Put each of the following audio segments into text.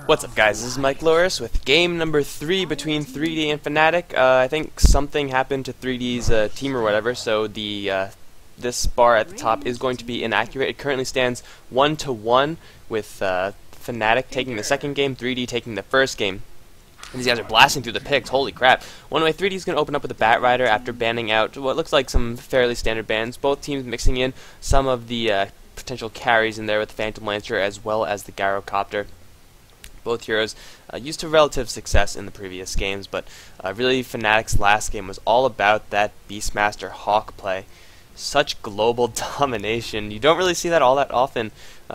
What's up, guys? This is Mike Loris with game number 3 between 3D and Fnatic. I think something happened to 3D's team or whatever, so the this bar at the top is going to be inaccurate. It currently stands 1-1 with Fnatic taking the second game, 3D taking the first game. And these guys are blasting through the picks. Holy crap. One way, 3D's going to open up with a Bat Rider after banning out what looks like some fairly standard bans. Both teams mixing in some of the potential carries in there with the Phantom Lancer as well as the Gyrocopter. Both heroes used to relative success in the previous games, but really Fnatic's last game was all about that Beastmaster Hawk play. Such global domination. You don't really see that all that often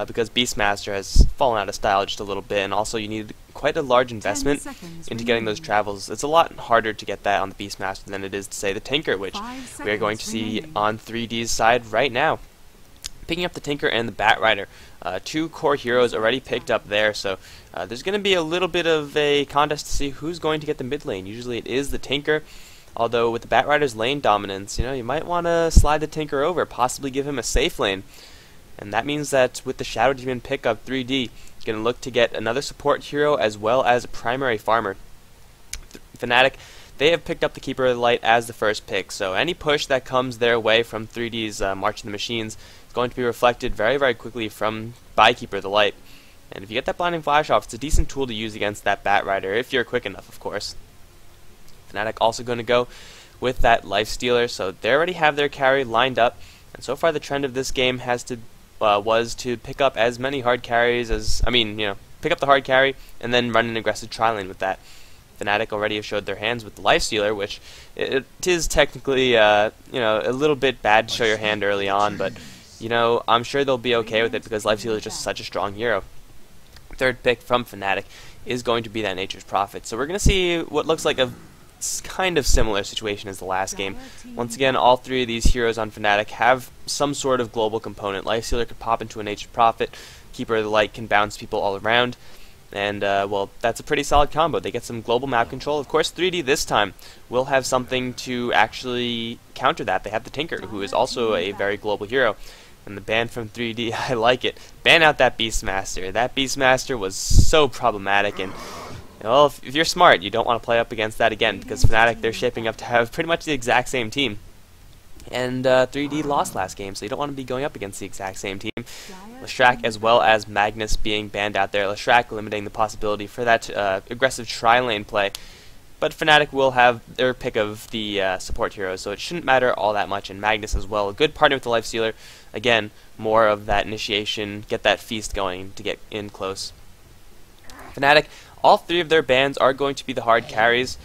because Beastmaster has fallen out of style just a little bit, and also you need quite a large investment into getting those travels. It's a lot harder to get that on the Beastmaster than it is to, say, the Tinker, which we are going to see on 3D's side right now. Picking up the Tinker and the Bat Rider. Two core heroes already picked up there, so there's going to be a little bit of a contest to see who's going to get the mid lane. Usually it is the Tinker, although with the Bat Rider's lane dominance, you might want to slide the Tinker over, possibly give him a safe lane. And that means that with the Shadow Demon pickup, 3D is going to look to get another support hero as well as a primary farmer. Fnatic, they have picked up the Keeper of the Light as the first pick, so any push that comes their way from 3D's March of the Machines is going to be reflected very, very quickly by Keeper of the Light. And if you get that Blinding Flash off, it's a decent tool to use against that Bat Rider, if you're quick enough, of course. Fnatic also going to go with that Lifestealer, so they already have their carry lined up, and so far the trend of this game was to pick up as many hard carries as, pick up the hard carry and then run an aggressive tri-lane with that. Fnatic already have showed their hands with the Lifestealer, which it is technically, a little bit bad to show your hand early on, but, I'm sure they'll be okay with it because Lifestealer is just such a strong hero. Third pick from Fnatic is going to be that Nature's Prophet. So we're going to see what looks like a kind of similar situation as the last game. Once again, all three of these heroes on Fnatic have some sort of global component. Lifestealer could pop into a Nature's Prophet, Keeper of the Light can bounce people all around, and, well, that's a pretty solid combo. They get some global map control. Of course, 3D this time will have something to actually counter that. They have the Tinker, who is also a very global hero. And the ban from 3D, I like it. Ban out that Beastmaster. That Beastmaster was so problematic, and well, if you're smart, you don't want to play up against that again, because Fnatic, they're shaping up to have pretty much the exact same team. And 3D lost last game, so you don't want to be going up against the exact same team. Leshrac as well as Magnus being banned out there. Leshrac limiting the possibility for that aggressive tri-lane play. But Fnatic will have their pick of the support heroes, so it shouldn't matter all that much. And Magnus as well, a good partner with the Lifestealer. Again, more of that initiation, get that feast going to get in close. Fnatic, all three of their bans are going to be the hard carries.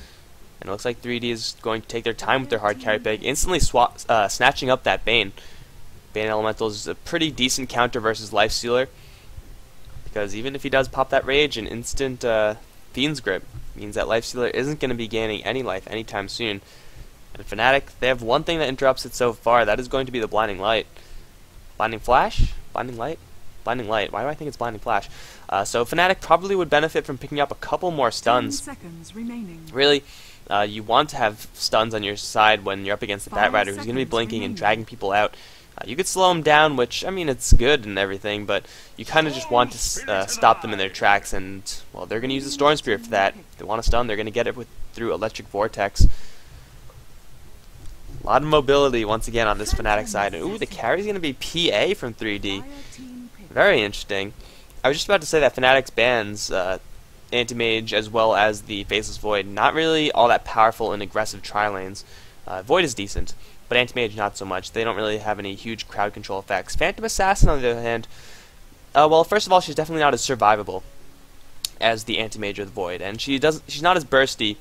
And it looks like 3D is going to take their time with their hard carry pick, instantly snatching up that Bane. Bane Elemental is a pretty decent counter versus Lifestealer, because even if he does pop that Rage, an instant Fiend's Grip means that Lifestealer isn't going to be gaining any life anytime soon. And Fnatic, they have one thing that interrupts it so far, that is going to be the Blinding Light. Blinding Flash? Blinding Light? Blinding Light. Why do I think it's Blinding Flash? So Fnatic probably would benefit from picking up a couple more stuns. 10 seconds remaining. Really, you want to have stuns on your side when you're up against the Bat Rider, who's going to be blinking and dragging people out. You could slow them down, which, it's good and everything, but you kind of just want to stop them in their tracks, and, well, they're going to use the Storm Spear for that. If they want to stun, they're going to get it through Electric Vortex. A lot of mobility, once again, on this Fnatic side. Ooh, the carry's going to be PA from 3D. Very interesting. I was just about to say that Fnatic's bans, Anti-Mage as well as the Faceless Void, not really all that powerful in aggressive tri-lanes. Void is decent, but Anti-Mage not so much. They don't really have any huge crowd control effects. Phantom Assassin, on the other hand, well, first of all, she's definitely not as survivable as the Anti-Mage or the Void, and she's not as bursty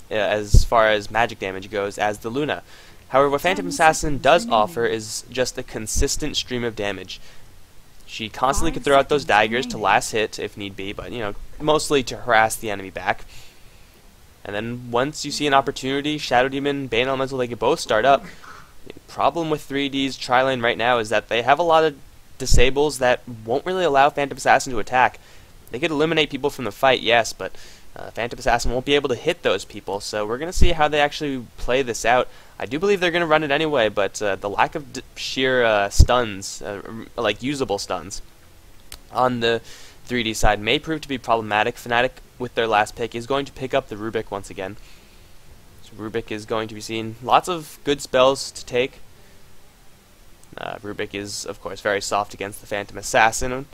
as far as magic damage goes as the Luna. However, what Phantom Assassin does offer is just a consistent stream of damage. She constantly can throw out those daggers to last hit if need be, but, mostly to harass the enemy back. And then once you see an opportunity, Shadow Demon, Bane Elemental, they can both start up. The problem with 3D's tri-lane right now is that they have a lot of disables that won't really allow Phantom Assassin to attack. They could eliminate people from the fight, yes, but Phantom Assassin won't be able to hit those people, so we're going to see how they actually play this out. I do believe they're going to run it anyway, but the lack of sheer stuns, like usable stuns, on the 3D side may prove to be problematic. Fnatic, with their last pick, is going to pick up the Rubik once again. So Rubik is going to be seen. Lots of good spells to take. Rubik is, of course, very soft against the Phantom Assassin.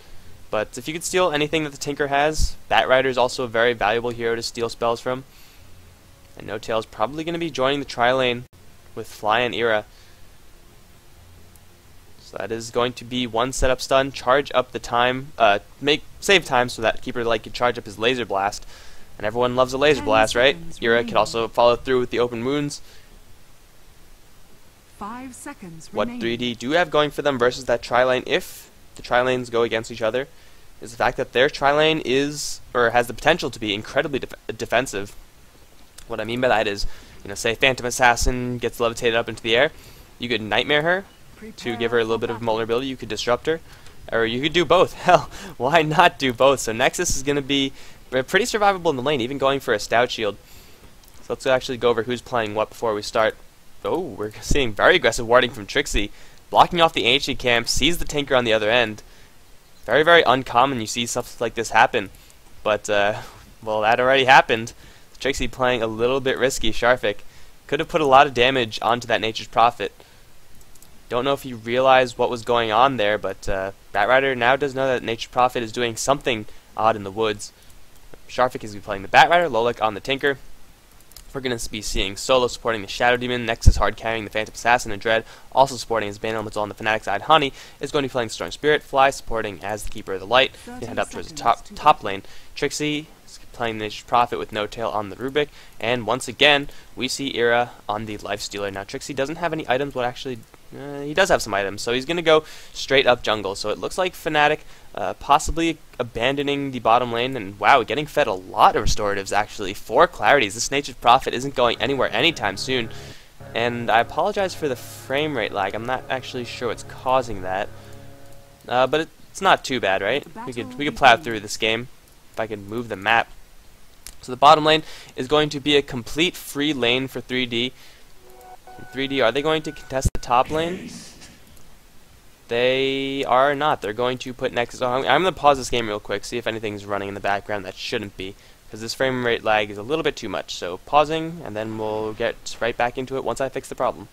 But if you could steal anything that the Tinker has, Batrider is also a very valuable hero to steal spells from. And No Tail is probably going to be joining the tri-lane with Fly and Era. So that is going to be one setup stun, charge up the time, save time so that Keeper Light can charge up his Laser Blast. And everyone loves a Laser Blast, right? Era can also follow through with the open wounds. 5 seconds What remaining. 3D do have going for them versus that tri-lane, if the tri-lanes go against each other, is the fact that their tri-lane is, or has the potential to be, incredibly defensive. What I mean by that is, say Phantom Assassin gets levitated up into the air, you could Nightmare her to give her a little bit of vulnerability, you could Disrupt her, or you could do both. Hell, why not do both? So Nexus is going to be pretty survivable in the lane, even going for a Stout Shield. So let's actually go over who's playing what before we start. Oh, we're seeing very aggressive warding from Trixie, blocking off the ancient camp, sees the Tinker on the other end. Very, very uncommon you see stuff like this happen. But, well, that already happened. Trixie playing a little bit risky. Sharfik could have put a lot of damage onto that Nature's Prophet. Don't know if he realized what was going on there, but Batrider now does know that Nature's Prophet is doing something odd in the woods. Sharfik is going to be playing the Batrider, Lolik on the Tinker. We're going to be seeing Solo supporting the Shadow Demon, Nexus hard carrying the Phantom Assassin, and Dread also supporting his Bane Elemental on the Fnatic side. Honey is going to be playing Storm Spirit, Fly supporting as the Keeper of the Light. Going to head up towards the top lane. Trixie is playing the Nature's Prophet with No Tail on the Rubik, and once again we see Era on the Lifestealer. Now Trixie doesn't have any items, but actually he does have some items, so he's going to go straight up jungle. So it looks like Fnatic possibly abandoning the bottom lane, and wow, getting fed a lot of restoratives actually. 4 clarities. This Nature's Prophet isn't going anywhere anytime soon. And I apologize for the frame rate lag. I'm not actually sure what's causing that. But it's not too bad, right? We could plow through this game if I could move the map. So the bottom lane is going to be a complete free lane for 3D. 3D, are they going to contest the top lane? They are not. They're going to put Nexus on. I'm going to pause this game real quick, see if anything's running in the background that shouldn't be, because this frame rate lag is a little bit too much. So pausing, and then we'll get right back into it once I fix the problem.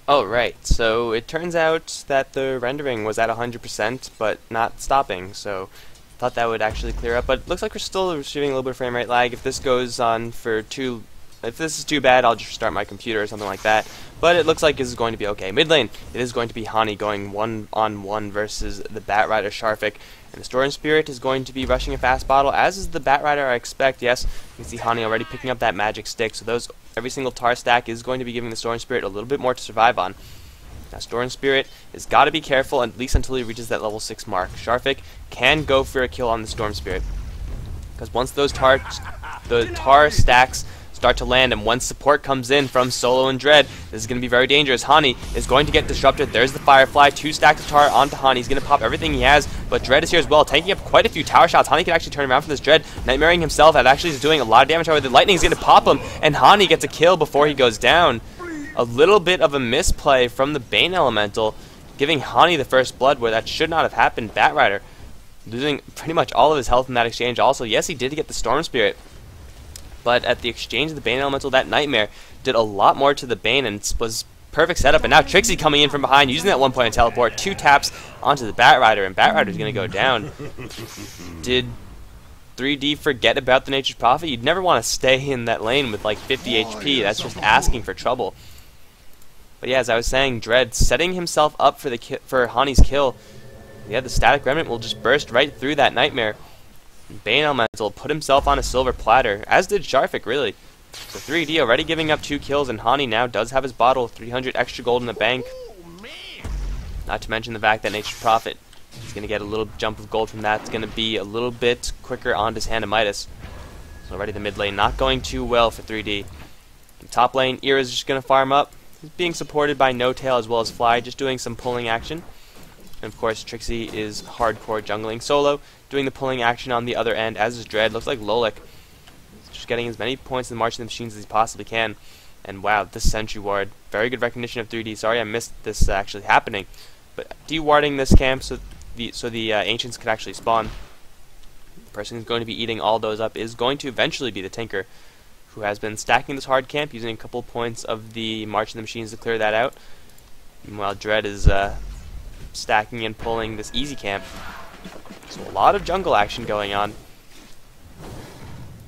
Alright, so it turns out that the rendering was at 100%, but not stopping, so thought that would actually clear up, but it looks like we're still receiving a little bit of frame rate lag. If this goes on for if this is too bad, I'll just restart my computer or something like that. But it looks like this is going to be okay. Mid lane, it is going to be Hani going 1-on-1 versus the Batrider Sharfik. And the Storm Spirit is going to be rushing a fast bottle, as is the Batrider, I expect. Yes, you can see Hani already picking up that magic stick. So every single tar stack is going to be giving the Storm Spirit a little bit more to survive on. Now Storm Spirit has got to be careful, at least until he reaches that level 6 mark. Sharfik can go for a kill on the Storm Spirit, because once the tar stacks start to land, and once support comes in from Solo and Dread, this is going to be very dangerous. Hani is going to get disrupted. There's the Firefly, 2 stacks of tar onto Hani. He's going to pop everything he has, but Dread is here as well, taking up quite a few tower shots. Hani can actually turn around from this Dread, nightmaring himself, and actually is doing a lot of damage. However, the lightning is going to pop him, and Hani gets a kill before he goes down. A little bit of a misplay from the Bane Elemental, giving Hani the first blood where that should not have happened. Batrider losing pretty much all of his health in that exchange. Also, yes, he did get the Storm Spirit, but at the exchange of the Bane Elemental, that Nightmare did a lot more to the Bane and was perfect setup. And now Trixie coming in from behind, using that 1-point teleport, 2 taps onto the Batrider, and Batrider's going to go down. Did 3D forget about the Nature's Prophet? You'd never want to stay in that lane with like 50 HP. That's just asking for trouble. But yeah, as I was saying, Dread setting himself up for Hani's kill. Yeah, the Static Remnant will just burst right through that Nightmare. Bane Elemental put himself on a silver platter, as did Sharfik, really. So 3D already giving up 2 kills, and Hani now does have his bottle, 300 extra gold in the bank. Not to mention the fact that Nature's Prophet is going to get a little jump of gold from that. It's going to be a little bit quicker on his Hand of Midas. So already the mid lane not going too well for 3D. The top lane, Era's just going to farm up. He's being supported by No Tail as well as Fly, just doing some pulling action. And of course, Trixie is hardcore jungling. Solo doing the pulling action on the other end, as is Dread. Looks like Lolik just getting as many points in the March of the Machines as he possibly can. And wow, this Sentry Ward. Very good recognition of 3D. Sorry I missed this actually happening. But dewarding this camp, so the ancients could actually spawn. The person who's going to be eating all those up is going to eventually be the Tinker, who has been stacking this hard camp, using a couple points of the March of the Machines to clear that out. Meanwhile, Dread is stacking and pulling this easy camp. So a lot of jungle action going on.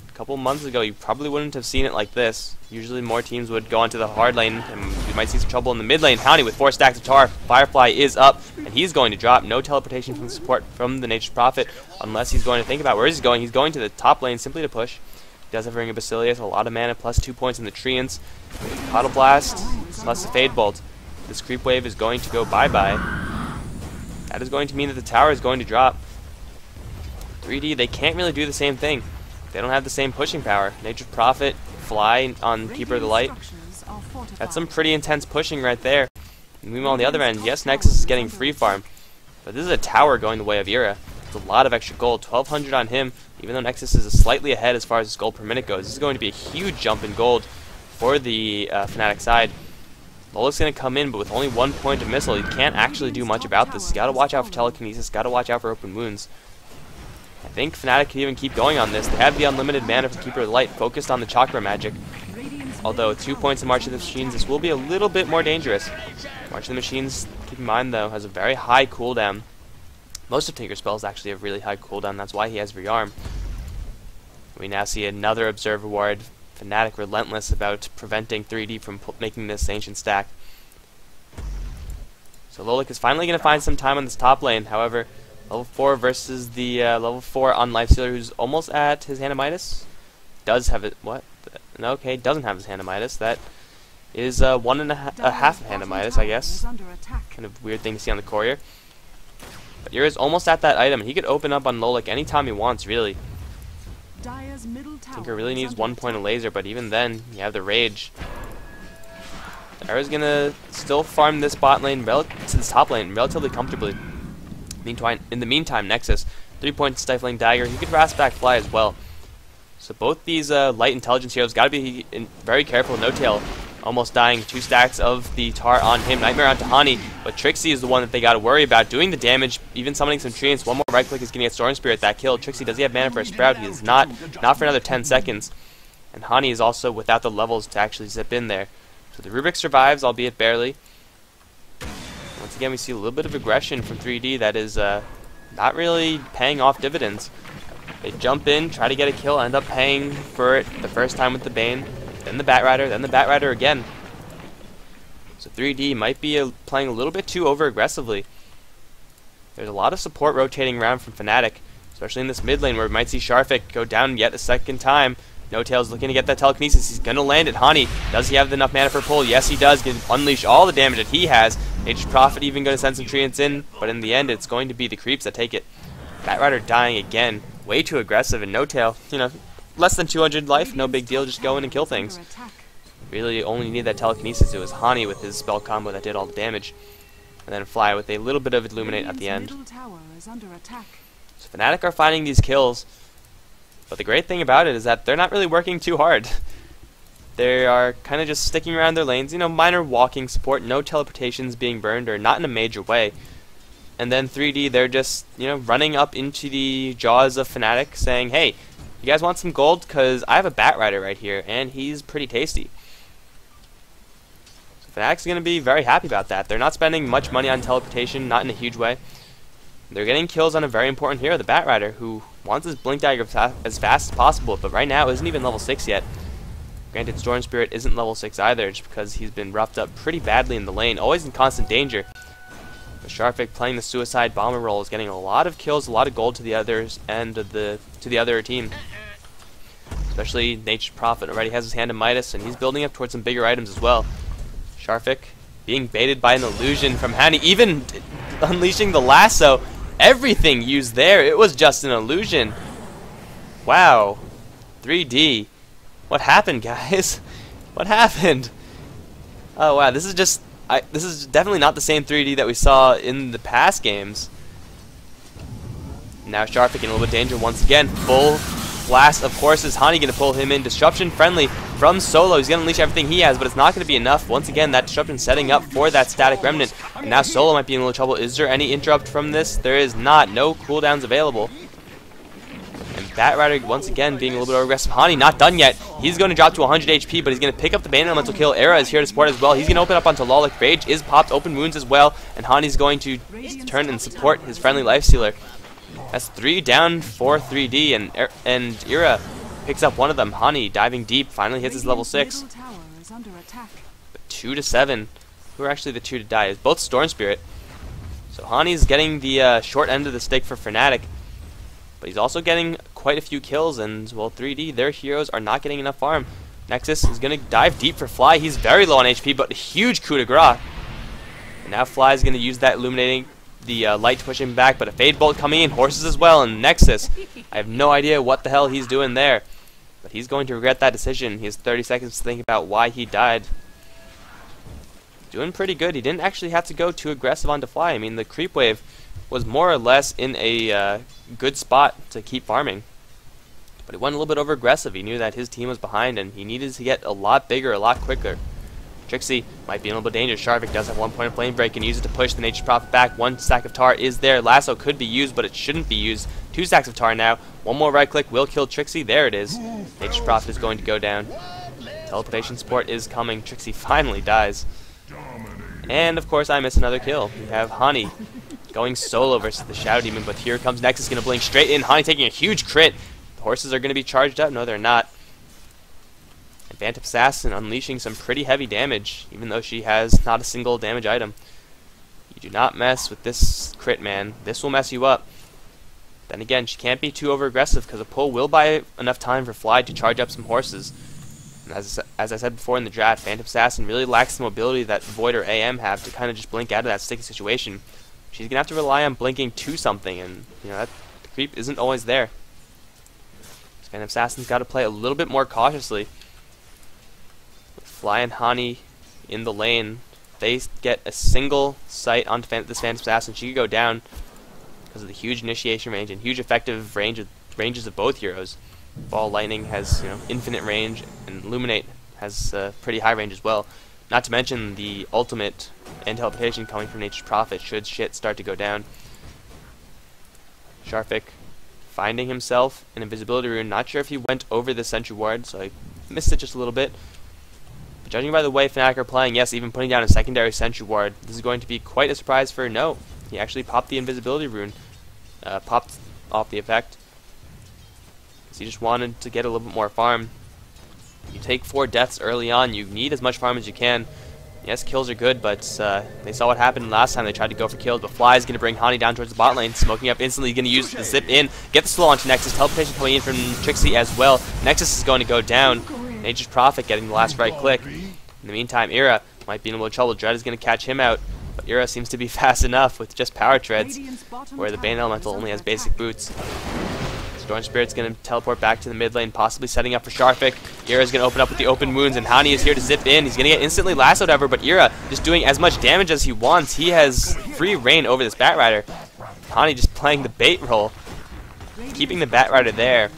A couple months ago, you probably wouldn't have seen it like this. Usually more teams would go onto the hard lane, and you might see some trouble in the mid lane. Houndy with 4 stacks of tar. Firefly is up, and he's going to drop. No teleportation from support from the Nature's Prophet, unless he's going to think about where he's going. He's going to the top lane simply to push. He does have Ring of Basilius, a lot of mana, plus 2 points in the Treants. Puddle Blast, plus the Fade Bolt. This creep wave is going to go bye-bye. That is going to mean that the tower is going to drop. 3D, they can't really do the same thing. They don't have the same pushing power. Nature's Prophet, Fly on Keeper of the Light. That's some pretty intense pushing right there. And meanwhile, on the other end, yes, Nexus is getting free farm, but this is a tower going the way of Ira. It's a lot of extra gold, 1,200 on him, even though Nexus is slightly ahead as far as his gold per minute goes. This is going to be a huge jump in gold for the Fnatic side. Lola's going to come in, but with only 1 point of missile, he can't actually do much about this. He's got to watch out for telekinesis, got to watch out for open wounds. I think Fnatic can even keep going on this. They have the unlimited mana for Keeper of the Light, focused on the chakra magic. Although 2 points of March of the Machines, this will be a little bit more dangerous. March of the Machines, keep in mind though, has a very high cooldown. Most of Tinker's spells actually have really high cooldown, that's why he has Rearm. We now see another Observer Ward. Fnatic relentless about preventing 3D from making this ancient stack. So Lolik is finally going to find some time on this top lane, however, level 4 versus the level 4 on Lifestealer, who's almost at his Hand of Midas. Does have it, what? No, okay, doesn't have his Hand of Midas. That is 1.5 of Hand of Midas, I guess. Kind of weird thing to see on the courier. But Ira's almost at that item, and he could open up on Lolik anytime he wants, really. Tinker really needs 1 point of laser, but even then, you have the Rage. Ira's gonna still farm this bot lane, to this top lane, relatively comfortably. In the meantime, Nexus, 3 point stifling dagger. He could Rasp back Fly as well. So both these light intelligence heroes got to be very careful. No Tail almost dying. 2 stacks of the tar on him. Nightmare onto Hani, but Trixie is the one that they got to worry about doing the damage, even summoning some treants. One more right click is getting a Storm Spirit that killed. Trixie, does he have mana for a Sprout? He does not for another 10 seconds. And Hani is also without the levels to actually zip in there. So the Rubik survives, albeit barely. Once again, we see a little bit of aggression from 3D that is not really paying off dividends. They jump in, try to get a kill, end up paying for it the first time with the Bane, then the Batrider, then the Batrider again. So 3D might be playing a little bit too over-aggressively. There's a lot of support rotating around from Fnatic, especially in this mid lane where we might see Sharfik go down yet a second time. No Tail's looking to get that telekinesis. He's going to land it. Hani, does he have enough mana for pull? Yes, he does. Going to unleash all the damage that he has. Nature's Prophet even going to send some treants in, but in the end, it's going to be the creeps that take it. Batrider dying again. Way too aggressive, and No Tail, you know, less than 200 life, no big deal, just go in and kill things. Really only need that telekinesis. It was Hani with his spell combo that did all the damage. And then Fly with a little bit of Illuminate at the end. So Fnatic are finding these kills, but the great thing about it is that they're not really working too hard. They are kind of just sticking around their lanes, you know, minor walking support, no teleportations being burned, or not in a major way. And then 3D, they're just, you know, running up into the jaws of Fnatic saying, hey, you guys want some gold? Because I have a Batrider right here, and he's pretty tasty. So Fnatic's going to be very happy about that. They're not spending much money on teleportation, not in a huge way. They're getting kills on a very important hero, the Batrider, who wants his Blink Dagger as fast as possible, but right now isn't even level 6 yet. Granted, Storm Spirit isn't level 6 either, just because he's been roughed up pretty badly in the lane, always in constant danger. But Sharfik playing the Suicide Bomber role is getting a lot of kills, a lot of gold to the others and to the other team. Especially Nature's Prophet already has his Hand of Midas, and he's building up towards some bigger items as well. Sharfik being baited by an illusion from Hani, even unleashing the lasso. Everything used there, it was just an illusion. Wow. 3D. What happened, guys? What happened? Oh wow, this is just this is definitely not the same 3D that we saw in the past games. Now Sharfik in a little bit of danger once again. Full blast of course is Hani going to pull him in. Disruption friendly. from Solo. He's going to unleash everything he has, but it's not going to be enough. Once again, that disruption setting up for that static remnant. And now Solo might be in a little trouble. Is there any interrupt from this? There is not. No cooldowns available. And Batrider, once again, being a little bit aggressive. Hani, not done yet. He's going to drop to 100 HP, but he's going to pick up the Bane Elemental kill. Era is here to support as well. He's going to open up onto Lawlick. Rage is popped. Open wounds as well. And Hani's going to turn and support his friendly Lifestealer. That's 3 down for 3D, and Era picks up one of them. Hani, diving deep, finally hits his level 6. But 2 to 7. Who are actually the 2 to die? Is both Storm Spirit. So Hani's getting the short end of the stick for Fnatic. But he's also getting quite a few kills, and, well, 3D, their heroes are not getting enough farm. Nexus is going to dive deep for Fly. He's very low on HP, but a huge coup de grace. And now Fly is going to use that illuminating the light to push him back, but a Fade Bolt coming in, Horses as well, and Nexus. I have no idea what the hell he's doing there. But he's going to regret that decision. He has 30 seconds to think about why he died. Doing pretty good. He didn't actually have to go too aggressive onto Fly. I mean, the creep wave was more or less in a good spot to keep farming. But he went a little bit over aggressive. He knew that his team was behind and he needed to get a lot bigger, a lot quicker. Trixie might be a little bit dangerous. Sharvik does have 1 point of flame break and use it to push the Nature's Prophet back. 1 stack of tar is there. Lasso could be used, but it shouldn't be used. 2 stacks of tar now. 1 more right click will kill Trixie. There it is. Nature's Prophet is going to go down. Teleportation support is coming. Trixie finally dies. And of course I miss another kill. We have Hani going solo versus the Shadow Demon, but here comes Nexus, going to blink straight in. Hani taking a huge crit. The horses are going to be charged up. No, they're not. And Phantom Assassin unleashing some pretty heavy damage, even though she has not a single damage item. You do not mess with this crit, man. This will mess you up. Then again, she can't be too over-aggressive, because a pull will buy enough time for Fly to charge up some horses. And as I said before in the draft, Phantom Assassin really lacks the mobility that Void or AM have to kind of just blink out of that sticky situation. She's going to have to rely on blinking to something, and you know that the creep isn't always there. So Phantom Assassin's got to play a little bit more cautiously. With Fly and Hani in the lane, they get a single sight onto this Phantom Assassin. She could go down because of the huge initiation range and huge effective ranges of both heroes. Ball Lightning has infinite range, and Illuminate has pretty high range as well. Not to mention the ultimate and teleportation coming from Nature's Prophet should shit start to go down. Sharvik finding himself an invisibility rune. Not sure if he went over the sentry ward, so I missed it just a little bit. But judging by the way Fnatic are playing, yes, even putting down a secondary sentry ward, this is going to be quite a surprise for No. He actually popped the invisibility rune, popped off the effect. Because he just wanted to get a little bit more farm. You take 4 deaths early on, you need as much farm as you can. Yes, kills are good, but they saw what happened last time they tried to go for kills. But Fly is going to bring Hani down towards the bot lane, smoking up instantly. He's going to use the zip in, get the slow onto Nexus. Teleportation coming in from Trixie as well. Nexus is going to go down. Nature's Prophet getting the last right click. In the meantime, Era might be in a little trouble. Dread is going to catch him out, but Era seems to be fast enough with just power treads, where the Bane Elemental only has basic boots. Storm Spirit's going to teleport back to the mid lane, possibly setting up for Sharvik. Era's going to open up with the open wounds, and Hani is here to zip in. He's going to get instantly lassoed ever, but Era just doing as much damage as he wants. He has free reign over this Batrider. Hani just playing the bait role, keeping the Batrider there,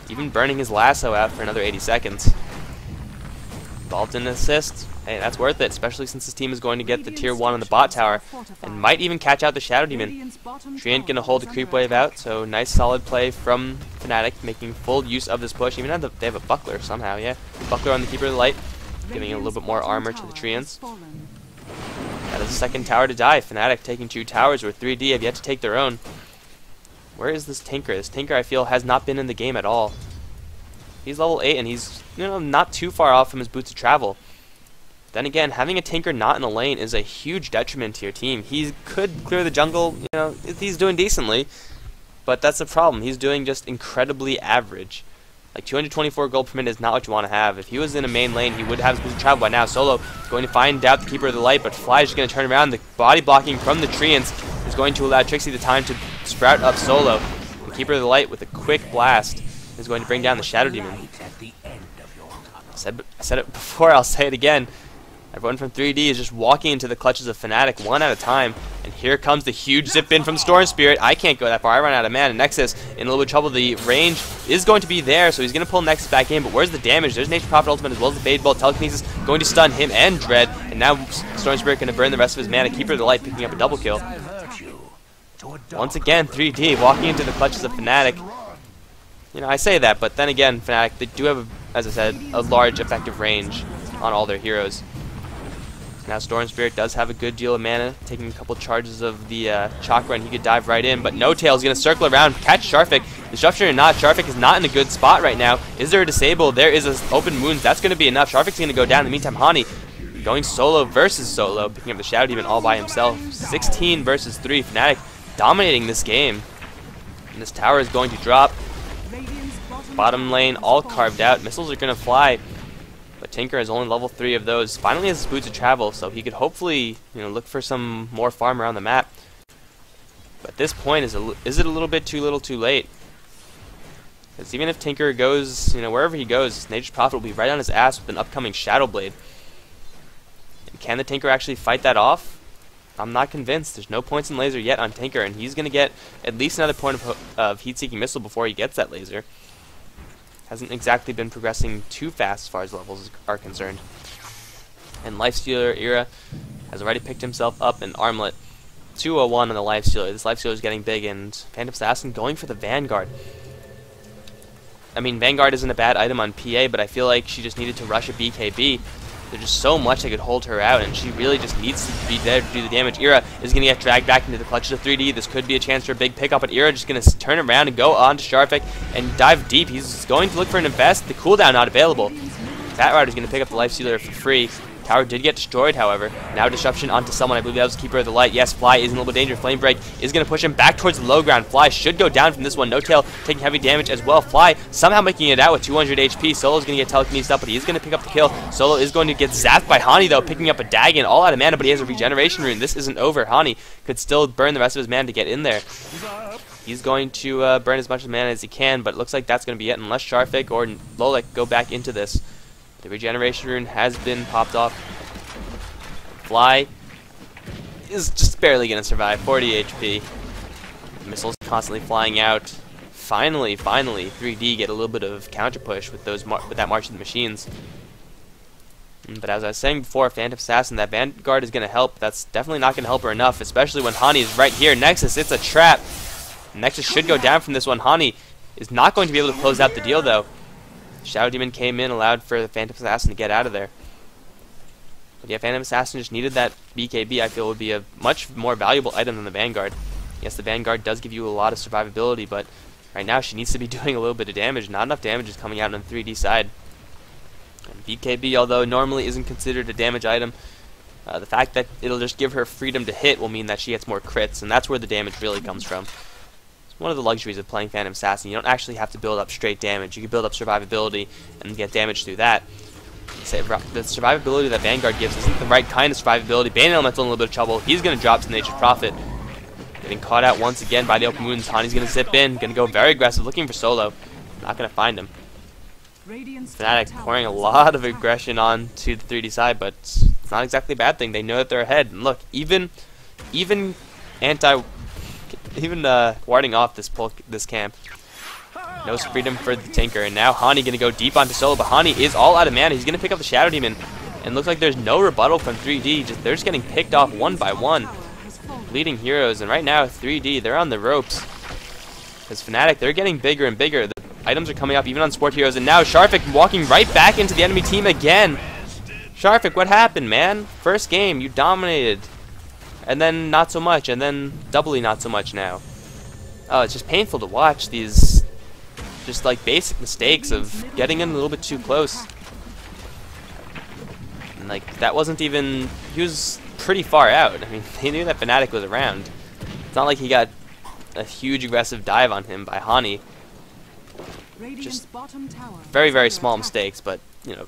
even burning his lasso out for another 80 seconds. Involved in an assist. Hey, that's worth it, especially since his team is going to get the tier 1 on the bot tower, and might even catch out the Shadow Demon. Treant going to hold the creep wave out, so nice solid play from Fnatic, making full use of this push. Even though they have a buckler somehow, yeah. Buckler on the Keeper of the Light, giving a little bit more armor to the Treants. That is the second tower to die. Fnatic taking 2 towers, where 3D have yet to take their own. Where is this Tinker? This Tinker, I feel, has not been in the game at all. He's level 8, and he's not too far off from his Boots of Travel. Then again, having a Tinker not in a lane is a huge detriment to your team. He could clear the jungle, he's doing decently, but that's the problem. He's doing just incredibly average. Like 224 gold per minute is not what you want to have. If he was in a main lane, he would have his Boots of Travel by now. Solo is going to find out the Keeper of the Light, but Fly is just going to turn around. The body blocking from the Treants is going to allow Trixie the time to sprout up Solo. The Keeper of the Light with a quick blast is going to bring down the Shadow Demon. I said it before, I'll say it again. Everyone from 3D is just walking into the clutches of Fnatic one at a time, And here comes the huge zip in from Storm Spirit. I can't go that far. I run out of mana. Nexus in a little bit of trouble. The range is going to be there, so he's going to pull Nexus back in. But where's the damage? There's Nature Prophet Ultimate as well as the Fade Bolt. Telekinesis going to stun him and Dread. And now Storm Spirit going to burn the rest of his mana. Keeper of the Light picking up a double kill. Once again, 3D walking into the clutches of Fnatic. You know, I say that, but then again, Fnatic, they do have, as I said, a large effective range on all their heroes. Now Storm Spirit does have a good deal of mana, taking a couple charges of the Chakra, and he could dive right in, but No Tail's going to circle around, catch Sharfik. Disruption or not, Sharfik is not in a good spot right now. Is there a disable? There is an open wounds. That's going to be enough. Sharfik's going to go down. In the meantime, Hani going solo versus solo, picking up the Shadow Demon all by himself. 16 versus 3. Fnatic dominating this game. And this tower is going to drop. Bottom lane all carved out. Missiles are going to fly. But Tinker has only level 3 of those. Finally has his boots of travel, so he could hopefully, you know, look for some more farm around the map. But at this point, is it a little bit too little too late? Because even if Tinker goes, you know, wherever he goes, Nature's Prophet will be right on his ass with an upcoming Shadow Blade. And can the Tinker actually fight that off? I'm not convinced. There's no points in laser yet on Tinker, and he's going to get at least another point of heat-seeking missile before he gets that laser. Hasn't exactly been progressing too fast as far as levels are concerned. And Lifestealer Era has already picked himself up an armlet. 201 on the Lifestealer. This Lifestealer is getting big, and Phantom Assassin going for the Vanguard. I mean, Vanguard isn't a bad item on PA, but I feel like she just needed to rush a BKB. There's just so much that could hold her out, and she really just needs to be there to do the damage. Era is going to get dragged back into the clutches of 3D. This could be a chance for a big pickup, but Era just going to turn around and go on to Sharfik and dive deep. He's going to look for an invest. The cooldown not available. Fat Rider's going to pick up the Lifestealer for free. Tower did get destroyed, however. Now Disruption onto someone. I believe that was Keeper of the Light. Yes, Fly is in a little bit of danger. Flame Break is going to push him back towards the low ground. Fly should go down from this one. No Tail taking heavy damage as well. Fly somehow making it out with 200 HP. Solo's going to get telekinesed up, but he is going to pick up the kill. Solo is going to get zapped by Hani, though, picking up a Dagon. All out of mana, but he has a regeneration rune. This isn't over. Hani could still burn the rest of his mana to get in there. He's going to burn as much mana as he can, but it looks like that's going to be it unless Sharfik or Lolek go back into this. The regeneration rune has been popped off. Fly is just barely going to survive, 40 HP. Missiles constantly flying out. Finally, 3D get a little bit of counter push with those with that March of the Machines. But as I was saying before, Phantom Assassin, that Vanguard is going to help. That's definitely not going to help her enough, especially when Hani is right here. Nexus, it's a trap. Nexus should go down from this one. Hani is not going to be able to close out the deal, though. Shadow Demon came in, allowed for the Phantom Assassin to get out of there. But yeah, Phantom Assassin just needed that BKB. I feel would be a much more valuable item than the Vanguard. Yes, the Vanguard does give you a lot of survivability, but right now she needs to be doing a little bit of damage. Not enough damage is coming out on the 3D side. And BKB, although normally isn't considered a damage item, the fact that it'll just give her freedom to hit will mean that she gets more crits, and that's where the damage really comes from. It's one of the luxuries of playing Phantom Assassin. You don't actually have to build up straight damage. You can build up survivability and get damage through that. The survivability that Vanguard gives isn't the right kind of survivability. Bane Elemental in a little bit of trouble. He's going to drop to Nature's Prophet. Getting caught out once again by the open wounds. Hani's going to zip in. Going to go very aggressive, looking for Solo. Not going to find him. Fnatic pouring a lot of aggression on to the 3D side, but it's not exactly a bad thing. They know that they're ahead. And look, even warding off this camp. No freedom for the Tinker, and now Hani going to go deep onto Solo, but Hani is all out of mana. He's going to pick up the Shadow Demon, and looks like there's no rebuttal from 3D. They're just getting picked off one by one. Leading heroes, and right now 3D, they're on the ropes. Because Fnatic, they're getting bigger and bigger. The items are coming up even on Sport Heroes, and now Sharfik walking right back into the enemy team again. Sharfik, what happened, man? First game, you dominated. And then not so much, and then doubly not so much now. Oh, it's just painful to watch these just like basic mistakes of getting in a little bit too close. And like that wasn't even, he was pretty far out. I mean, they knew that Fnatic was around. It's not like he got a huge aggressive dive on him by Hani. Just very, very small mistakes, but you know,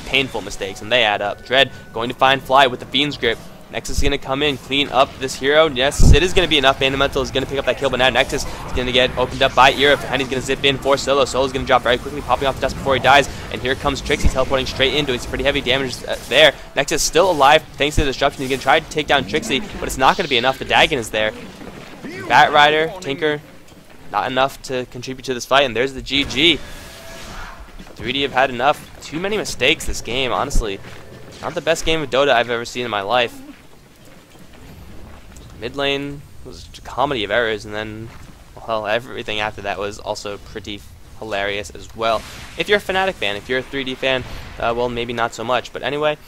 painful mistakes, and they add up. Dread going to find Fly with the Fiend's Grip. Nexus is going to come in, clean up this hero. Yes, it is going to be enough. Elemental is going to pick up that kill, but now Nexus is going to get opened up by Era. Henny's going to zip in for Solo. Solo's going to drop very quickly, popping off the dust before he dies. And here comes Trixie teleporting straight in, doing some pretty heavy damage there. Nexus still alive thanks to the disruption. He's going to try to take down Trixie, but it's not going to be enough. The Dagon is there. Batrider, Tinker, not enough to contribute to this fight. And there's the GG. 3D have had enough. Too many mistakes this game, honestly. Not the best game of Dota I've ever seen in my life. Mid lane was a comedy of errors, and then, well, everything after that was also pretty hilarious as well. If you're a Fnatic fan, if you're a 3D fan, well, maybe not so much. But anyway,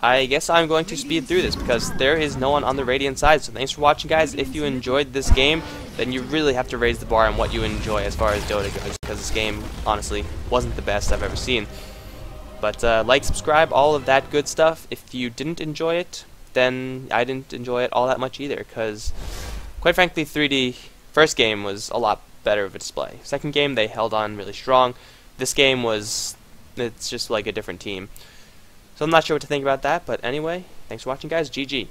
I guess I'm going to speed through this because there is no one on the Radiant side. So thanks for watching, guys. If you enjoyed this game, then you really have to raise the bar on what you enjoy as far as Dota goes, because this game, honestly, wasn't the best I've ever seen. But like, subscribe, all of that good stuff. If you didn't enjoy it, then I didn't enjoy it all that much either, because, quite frankly, 3D first game was a lot better of a display. Second game, they held on really strong. This game it's just like a different team. So I'm not sure what to think about that, but anyway, thanks for watching, guys. GG.